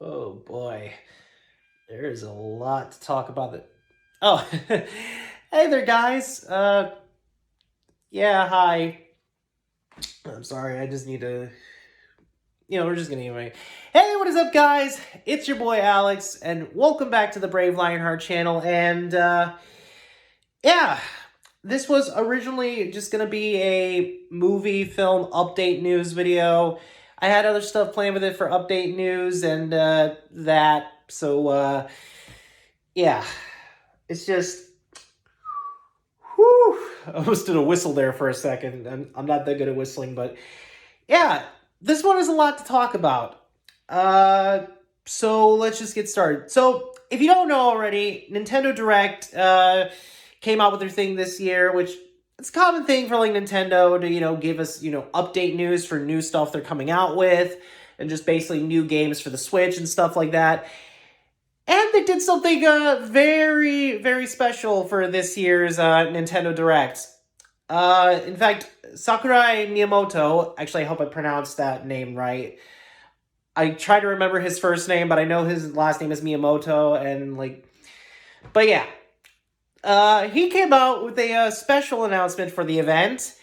Oh boy, there is a lot to talk about. Oh, hey there, guys. Yeah, hi. I'm sorry. I just need to. We're just gonna anyway. Hey, what is up, guys? It's your boy Alex, and welcome back to the Brave Lionheart channel. And yeah, this was originally just gonna be a movie film update news video. I had other stuff planned with it for update news and that. So yeah, it's just. Whew, I almost did a whistle there for a second, and I'm not that good at whistling, but yeah, this one is a lot to talk about. So let's just get started. So if you don't know already, Nintendo Direct came out with their thing this year, which it's a common thing for like Nintendo to give us update news for new stuff they're coming out with, and just basically new games for the Switch and stuff like that. And they did something very, very special for this year's Nintendo Direct. In fact, Sakurai Miyamoto, actually I hope I pronounced that name right. I try to remember his first name, but I know his last name is Miyamoto, but yeah. He came out with a special announcement for the event.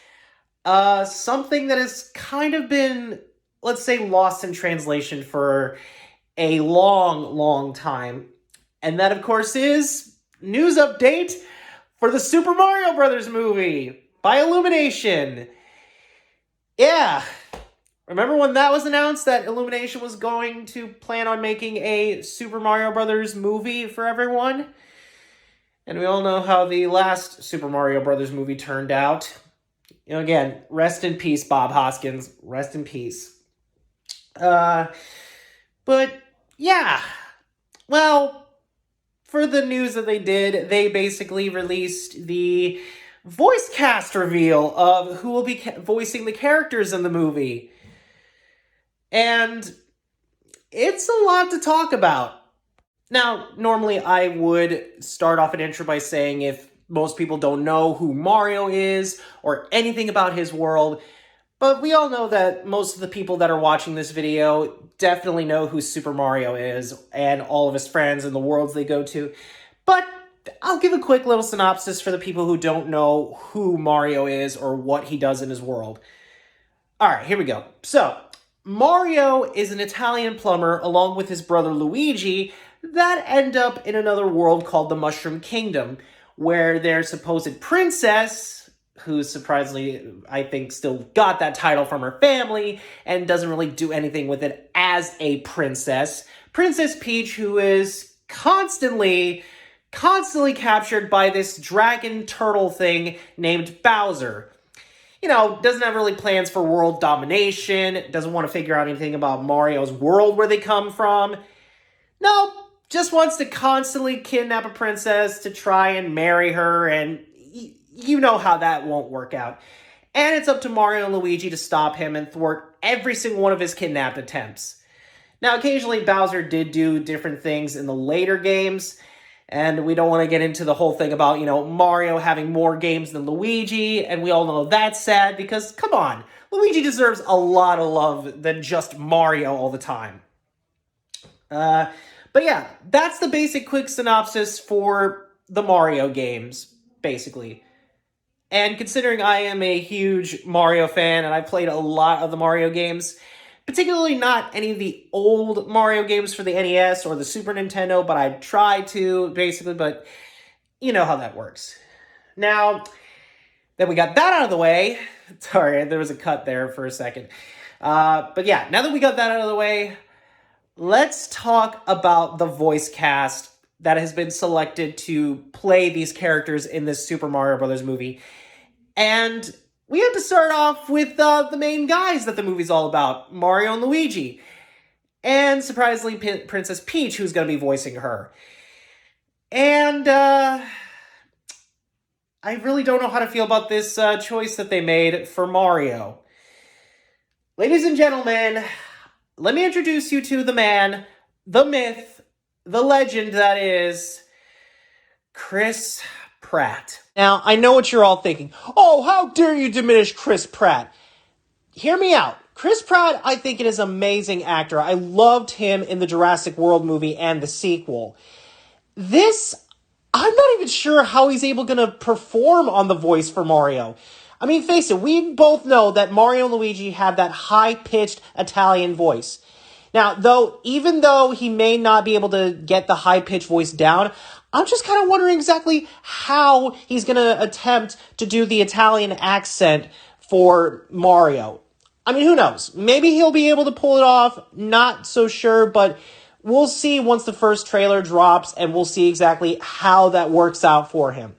Something that has kind of been, let's say, lost in translation for a long, long time. And that, of course, is news update for the Super Mario Brothers movie by Illumination. Yeah. Remember when that was announced, that Illumination was going to plan on making a Super Mario Brothers movie for everyone? And we all know how the last Super Mario Brothers movie turned out. Again, rest in peace, Bob Hoskins. Rest in peace. But yeah, well, for the news that they did, they basically released the voice cast reveal of who will be voicing the characters in the movie. And it's a lot to talk about. Now, normally I would start off an intro by saying if most people don't know who Mario is or anything about his world, but we all know that most of the people that are watching this video definitely know who Super Mario is and all of his friends and the worlds they go to. But I'll give a quick little synopsis for the people who don't know who Mario is or what he does in his world. Alright, here we go. So, Mario is an Italian plumber along with his brother Luigi that end up in another world called the Mushroom Kingdom, where their supposed princess, who surprisingly, I think, still got that title from her family and doesn't really do anything with it as a princess. Princess Peach, who is constantly captured by this dragon turtle thing named Bowser. Doesn't have really plans for world domination, doesn't want to figure out anything about Mario's world where they come from. Nope, just wants to constantly kidnap a princess to try and marry her, and you know how that won't work out. And it's up to Mario and Luigi to stop him and thwart every single one of his kidnapped attempts. Now, occasionally Bowser did do different things in the later games, and we don't want to get into the whole thing about, Mario having more games than Luigi, and we all know that's sad because, come on, Luigi deserves a lot of love than just Mario all the time. But yeah, that's the basic quick synopsis for the Mario games, basically. And considering I am a huge Mario fan and I played a lot of the Mario games, particularly not any of the old Mario games for the NES or the Super Nintendo, but I tried to, basically, but you know how that works. Now, that we got that out of the way, sorry, there was a cut there for a second. But yeah, now that we got that out of the way, let's talk about the voice cast that has been selected to play these characters in this Super Mario Brothers movie. And we have to start off with the main guys that the movie's all about, Mario and Luigi. And surprisingly, Princess Peach, who's going to be voicing her. And I really don't know how to feel about this choice that they made for Mario. Ladies and gentlemen, let me introduce you to the man, the myth, the legend that is Chris Pratt. Now, I know what you're all thinking. Oh, how dare you diminish Chris Pratt? Hear me out. Chris Pratt, I think, is an amazing actor. I loved him in the Jurassic World movie and the sequel. This, I'm not even sure how he's able to perform on the voice for Mario. I mean, face it, we both know that Mario and Luigi have that high-pitched Italian voice. Now, even though he may not be able to get the high-pitched voice down, I'm just kind of wondering exactly how he's going to attempt to do the Italian accent for Mario. I mean, who knows? Maybe he'll be able to pull it off. Not so sure, but we'll see once the first trailer drops, and we'll see exactly how that works out for him.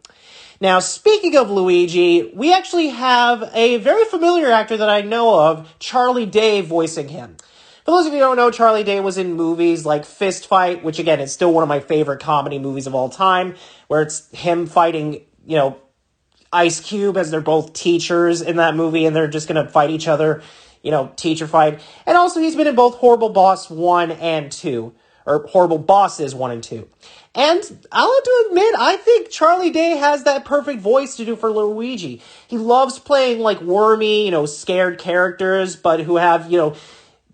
Now, speaking of Luigi, we actually have a very familiar actor that I know of, Charlie Day, voicing him. For those of you who don't know, Charlie Day was in movies like Fist Fight, which again is still one of my favorite comedy movies of all time, where it's him fighting, Ice Cube, as they're both teachers in that movie, and they're just going to fight each other, teacher fight. And also he's been in both Horrible Boss 1 and 2, or Horrible Bosses 1 and 2. And I'll have to admit, I think Charlie Day has that perfect voice to do for Luigi. He loves playing like wormy, scared characters, but who have,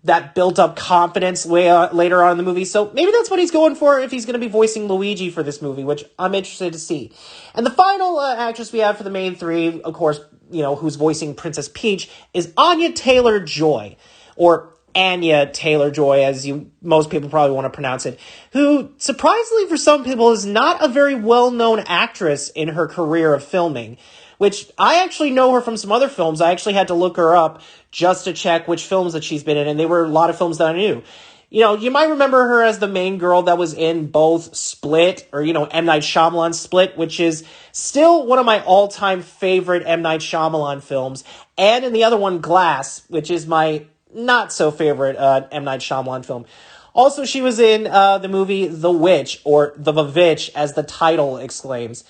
that built-up confidence later on in the movie. So maybe that's what he's going for if he's going to be voicing Luigi for this movie, which I'm interested to see. And the final actress we have for the main three, of course, who's voicing Princess Peach, is Anya Taylor-Joy, or ANYA Taylor-Joy, as most people probably want to pronounce it, who, surprisingly for some people, is not a very well-known actress in her career of filming, which I actually know her from some other films. I actually had to look her up just to check which films that she's been in, and they were a lot of films that I knew. You might remember her as the main girl that was in both Split, or, M. Night Shyamalan's Split, which is still one of my all-time favorite M. Night Shyamalan films, and in the other one, Glass, which is my not-so-favorite M. Night Shyamalan film. Also, she was in the movie The Witch, or The Vavitch, as the title exclaims.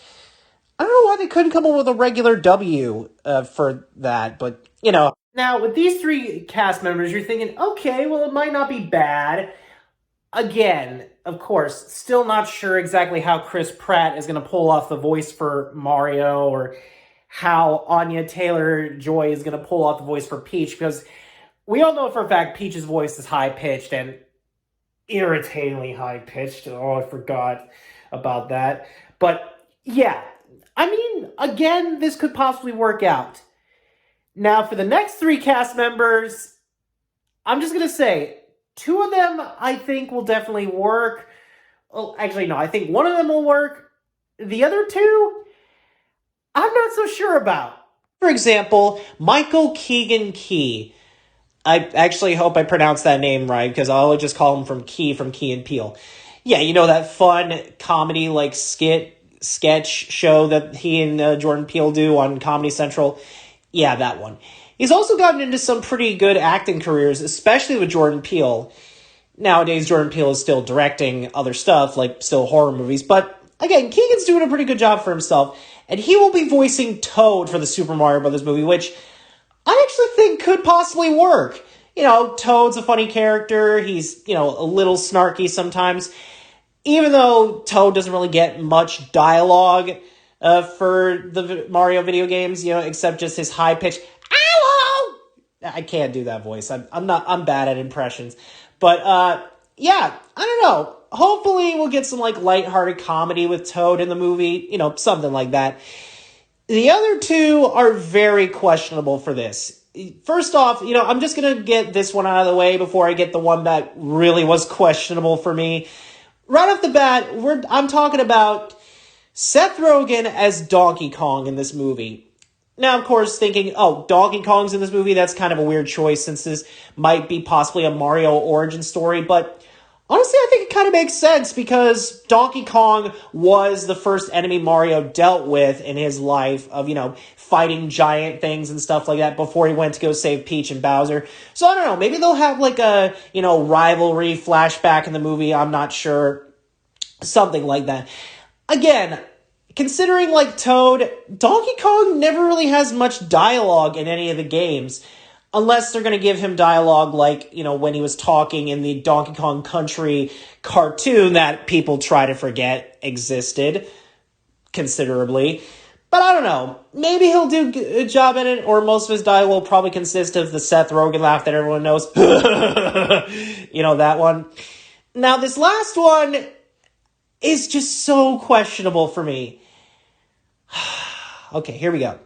I don't know why they couldn't come up with a regular W for that, but, Now, with these three cast members, you're thinking, okay, well, it might not be bad. Again, of course, still not sure exactly how Chris Pratt is going to pull off the voice for Mario, or how Anya Taylor-Joy is going to pull off the voice for Peach, because we all know for a fact Peach's voice is high-pitched and irritatingly high-pitched. Oh, I forgot about that. But, yeah, I mean, again, this could possibly work out. Now, for the next three cast members, I'm just going to say, two of them I think will definitely work. Well, actually, no, I think one of them will work. The other two, I'm not so sure about. For example, Michael Keegan-Key. I actually hope I pronounced that name right, because I'll just call him from Key and Peele. Yeah, that fun comedy, sketch show that he and Jordan Peele do on Comedy Central. Yeah, that one. He's also gotten into some pretty good acting careers, especially with Jordan Peele. Nowadays, Jordan Peele is still directing other stuff, like still horror movies. But again, Keegan's doing a pretty good job for himself. And he will be voicing Toad for the Super Mario Brothers movie, which I actually think could possibly work. Toad's a funny character. He's, a little snarky sometimes. Even though Toad doesn't really get much dialogue for the Mario video games, except just his high-pitched, "Hello!" I can't do that voice. I'm bad at impressions. But, yeah, I don't know. Hopefully we'll get some, lighthearted comedy with Toad in the movie, something like that. The other two are very questionable for this. First off, I'm just going to get this one out of the way before I get the one that really was questionable for me. Right off the bat, I'm talking about Seth Rogen as Donkey Kong in this movie. Now, of course, thinking, Donkey Kong's in this movie, that's kind of a weird choice since this might be possibly a Mario origin story, but honestly, I think it kind of makes sense because Donkey Kong was the first enemy Mario dealt with in his life of, fighting giant things and stuff like that before he went to go save Peach and Bowser. So I don't know, maybe they'll have a, rivalry flashback in the movie, I'm not sure. Something like that. Again, considering Toad, Donkey Kong never really has much dialogue in any of the games. Unless they're going to give him dialogue when he was talking in the Donkey Kong Country cartoon that people try to forget existed considerably. But I don't know. Maybe he'll do a job in it, or most of his dialogue will probably consist of the Seth Rogen laugh that everyone knows. You know, that one. Now, this last one is just so questionable for me. Okay, here we go.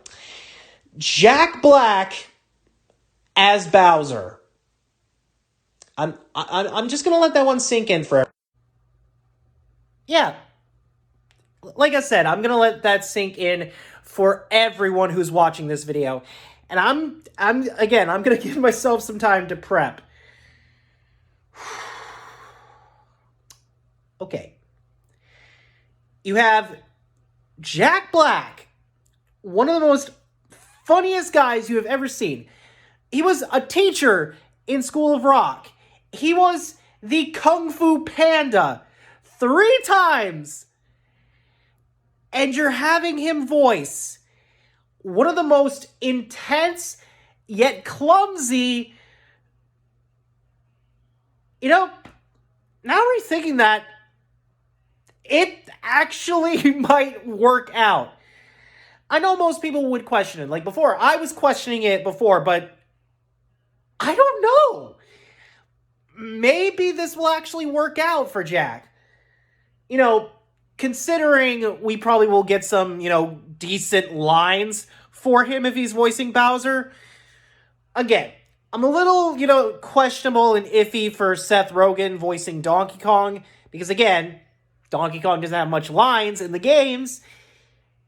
Jack Black as Bowser. I'm just gonna let that one sink in forever. Yeah. Like I said, I'm gonna let that sink in for everyone who's watching this video. And I'm gonna give myself some time to prep. Okay. You have Jack Black, one of the most funniest guys you have ever seen. He was a teacher in School of Rock. He was the Kung Fu Panda 3 times. And you're having him voice one of the most intense yet clumsy. You know, now rethinking that, it actually might work out. I know most people would question it. Like before, I was questioning it before, but I don't know. Maybe this will actually work out for Jack. You know, considering we probably will get some, decent lines for him if he's voicing Bowser. Again, I'm a little, questionable and iffy for Seth Rogen voicing Donkey Kong. Because again, Donkey Kong doesn't have much lines in the games.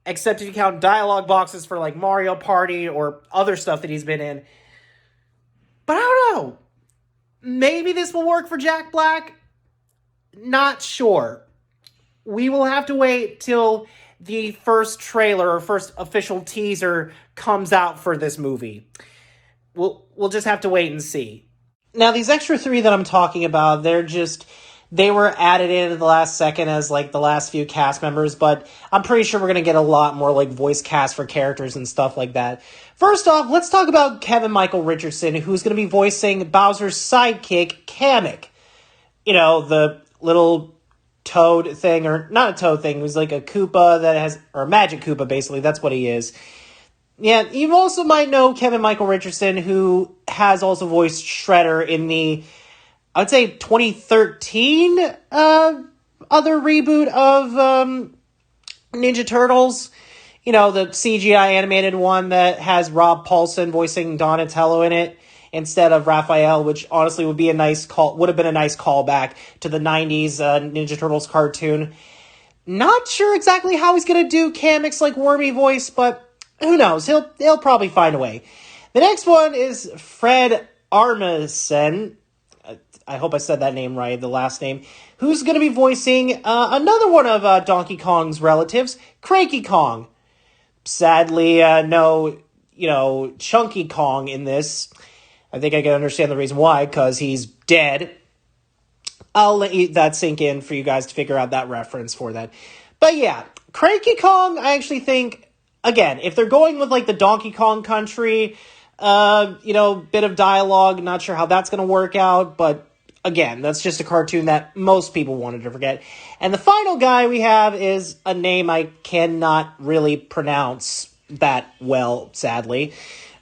Except if you count dialogue boxes for like Mario Party or other stuff that he's been in. But I don't know. Maybe this will work for Jack Black. Not sure. We will have to wait till the first trailer or first official teaser comes out for this movie. We'll just have to wait and see. Now, these extra 3 that I'm talking about, they were added in at the last second as like the last few cast members, but I'm pretty sure we're going to get a lot more like voice cast for characters and stuff like that. First off, let's talk about Kevin Michael Richardson, who's going to be voicing Bowser's sidekick, Kamek. You know, the little toad thing, or not a toad thing, it was like a Koopa that has, or a magic Koopa basically, that's what he is. Yeah, you also might know Kevin Michael Richardson, who has also voiced Shredder in the, I would say 2013 other reboot of Ninja Turtles. You know, the CGI animated one that has Rob Paulsen voicing Donatello in it instead of Raphael, which honestly would have been a nice callback to the 90s Ninja Turtles cartoon. Not sure exactly how he's going to do Kamek's like wormy voice, but who knows? He'll probably find a way. The next one is Fred Armisen. I hope I said that name right, the last name, who's going to be voicing another one of Donkey Kong's relatives, Cranky Kong. Sadly, no, Chunky Kong in this. I think I can understand the reason why, because he's dead. I'll let that sink in for you guys to figure out that reference for that. But yeah, Cranky Kong, I actually think, again, if they're going with like the Donkey Kong Country, bit of dialogue, not sure how that's going to work out, but again, that's just a cartoon that most people wanted to forget. And the final guy we have is a name I cannot really pronounce that well, sadly.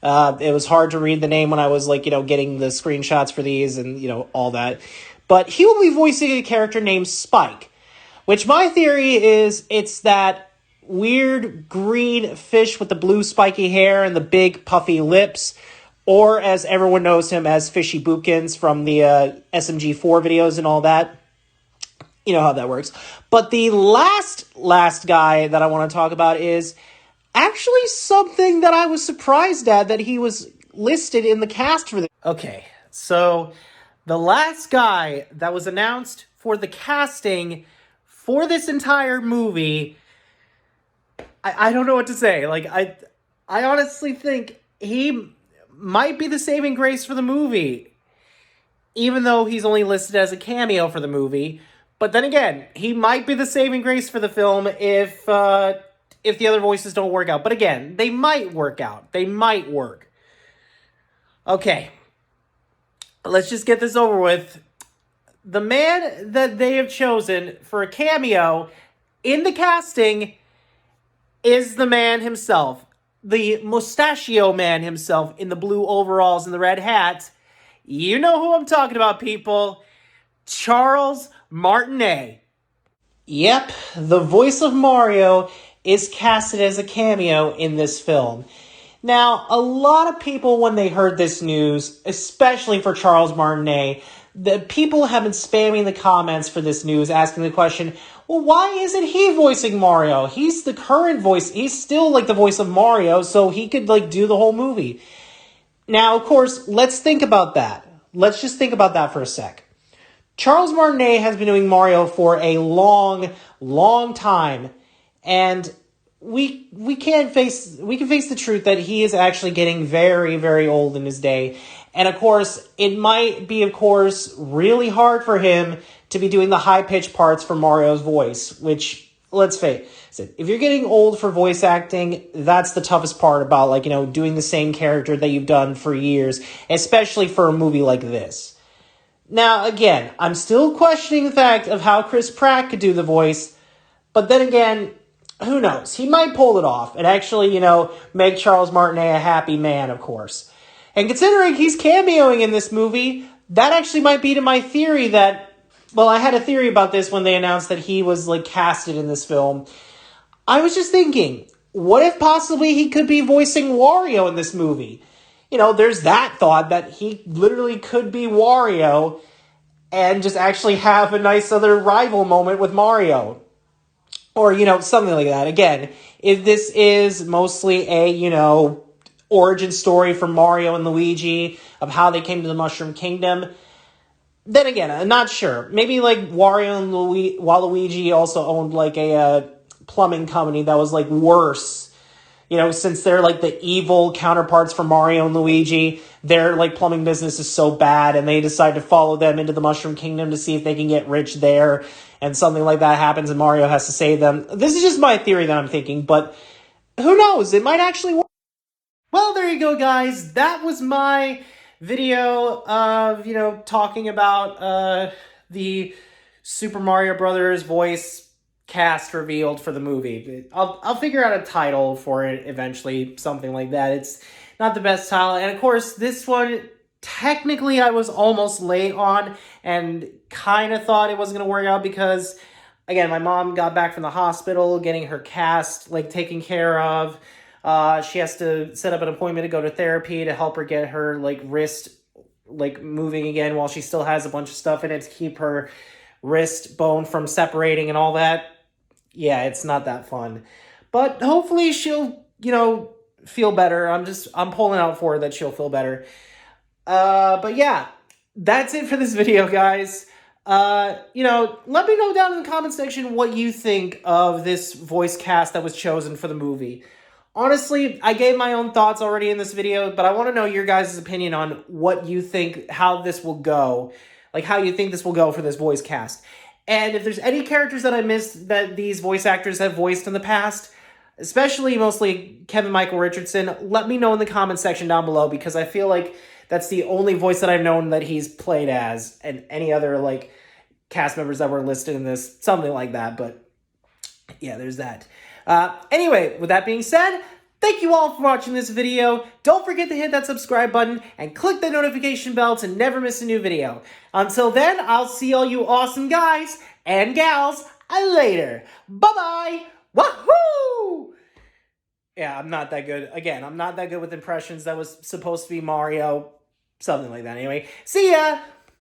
It was hard to read the name when I was getting the screenshots for these and, all that. But he will be voicing a character named Spike, which my theory is it's that weird green fish with the blue spiky hair and the big puffy lips, or as everyone knows him as Fishy Bookins from the SMG4 videos and all that. You know how that works. But the last guy that I want to talk about is actually something that I was surprised at, that he was listed in the cast for this. Okay, so the last guy that was announced for the casting for this entire movie, I don't know what to say. I honestly think he might be the saving grace for the movie, even though he's only listed as a cameo for the movie. But then again, he might be the saving grace for the film if the other voices don't work out. But again, they might work out. They might work. Okay. Let's just get this over with. The man that they have chosen for a cameo in the casting is the man himself, the mustachio man himself in the blue overalls and the red hat. You know who I'm talking about, people. Charles Martinet. Yep, the voice of Mario is casted as a cameo in this film. Now, a lot of people, when they heard this news, especially for Charles Martinet, the people have been spamming the comments for this news, asking the question, well, why isn't he voicing Mario? He's the current voice. He's still, like, the voice of Mario, so he could, like, do the whole movie. Now, of course, let's think about that. Let's just think about that for a sec. Charles Martinet has been doing Mario for a long, long time, and we can face the truth that he is actually getting very, very old in his day. And of course, it might be, of course, really hard for him to be doing the high-pitched parts for Mario's voice, which, let's face it, if you're getting old for voice acting, that's the toughest part about, like, you know, doing the same character that you've done for years, especially for a movie like this. Now, again, I'm still questioning the fact of how Chris Pratt could do the voice, but then again, who knows? He might pull it off and actually, you know, make Charles Martinet a happy man, of course. And considering he's cameoing in this movie, that actually might be to my theory that, well, I had a theory about this when they announced that he was, like, casted in this film. I was just thinking, what if possibly he could be voicing Wario in this movie? You know, there's that thought that he literally could be Wario and just actually have a nice other rival moment with Mario. Or, you know, something like that. Again, if this is mostly a, you know, origin story for Mario and Luigi of how they came to the Mushroom Kingdom, then again, I'm not sure. Maybe, like, Wario and Waluigi also owned, like, a plumbing company that was, like, worse. You know, since they're, like, the evil counterparts for Mario and Luigi, their, like, plumbing business is so bad, and they decide to follow them into the Mushroom Kingdom to see if they can get rich there, and something like that happens and Mario has to save them. This is just my theory that I'm thinking, but who knows? It might actually work. Well, there you go, guys. That was my video of, you know, talking about the Super Mario Brothers voice cast revealed for the movie. I'll figure out a title for it eventually, something like that. It's not the best title, and of course, this one, technically, I was almost late on, and kind of thought it wasn't going to work out because, again, my mom got back from the hospital, getting her cast, like, taken care of. She has to set up an appointment to go to therapy to help her get her, like, wrist, like, moving again while she still has a bunch of stuff in it to keep her wrist bone from separating and all that. Yeah, it's not that fun. But hopefully she'll, you know, feel better. I'm pulling out for her that she'll feel better. But yeah, that's it for this video, guys. You know, let me know down in the comment section what you think of this voice cast that was chosen for the movie. Honestly, I gave my own thoughts already in this video, but I want to know your guys' opinion on what you think, how this will go. Like, how you think this will go for this voice cast. And if there's any characters that I missed that these voice actors have voiced in the past, especially mostly Kevin Michael Richardson, let me know in the comment section down below, because I feel like that's the only voice that I've known that he's played as, and any other, like, cast members that were listed in this, something like that. But yeah, there's that. Anyway, with that being said, thank you all for watching this video. Don't forget to hit that subscribe button and click the notification bell to never miss a new video. Until then, I'll see all you awesome guys and gals later. Bye-bye. Woohoo! Yeah, I'm not that good. Again, I'm not that good with impressions. That was supposed to be Mario. Something like that. Anyway, see ya!